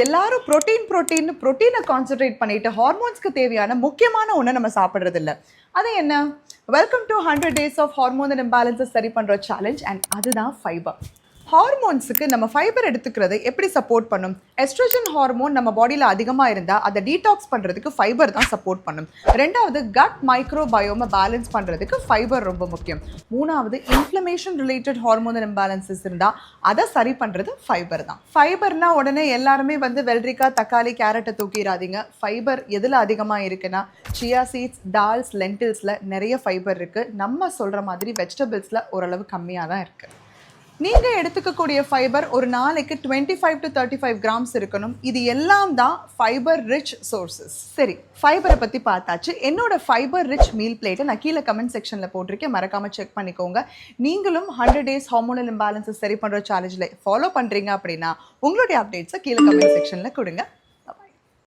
எல்லாரும் புரோட்டீனை கான்சென்ட்ரேட் பண்ணிட்டு ஹார்மோன்ஸ்க்கு தேவையான முக்கியமான ஒண்ணை நம்ம சாப்பிடுறது இல்ல. அது என்ன? Welcome to 100 days of hormone and imbalances சரி பண்ற சேலஞ்ச் அண்ட் அதுதான் ஃபைபர். ஹார்மோன்ஸுக்கு நம்ம ஃபைபர் எடுத்துக்கிறது எப்படி சப்போர்ட் பண்ணும்? எஸ்ட்ரோஜன் ஹார்மோன் நம்ம பாடியில் அதிகமாக இருந்தால் அதை டீடாக்ஸ் பண்ணுறதுக்கு ஃபைபர் தான் சப்போர்ட் பண்ணும். ரெண்டாவது, கட் மைக்ரோபயோமை பேலன்ஸ் பண்ணுறதுக்கு ஃபைபர் ரொம்ப முக்கியம். மூணாவது, இன்ஃப்ளமேஷன் ரிலேட்டட் ஹார்மோன் இம்பேலன்சஸ் இருந்தால் அதை சரி பண்ணுறது ஃபைபர் தான். ஃபைபர்னா உடனே எல்லாருமே வெள்ளரிக்காய், தக்காளி, கேரட்டை தூக்கிடாதீங்க. ஃபைபர் எதில் அதிகமாக இருக்குன்னா சியா சீட்ஸ், டால்ஸ், லென்டில்ஸில் நிறைய ஃபைபர் இருக்குது. நம்ம சொல்கிற மாதிரி வெஜிடபிள்ஸில் ஓரளவு கம்மியாக தான் இருக்குது. நீங்கள் எடுத்துக்கக்கூடிய ஃபைபர் ஒரு நாளைக்கு 25 to 35 grams இருக்கணும். இது எல்லாம் தான் ஃபைபர் ரிச் சோர்சஸ். சரி, ஃபைபரை பற்றி பார்த்தாச்சு. என்னோட ஃபைபர் ரிச் மீல் பிளேட்டை நான் கீழே கமெண்ட் செக்ஷனில் போட்டிருக்கேன், மறக்காமல் செக் பண்ணிக்கோங்க. நீங்களும் 100 days ஹார்மோனல் இம்பேலன்ஸஸ் சரி பண்ணுற சேலஞ்சில் ஃபாலோ பண்ணுறீங்க அப்படின்னா உங்களுடைய அப்டேட்ஸை கீழே கமெண்ட் செக்ஷனில் கொடுங்க.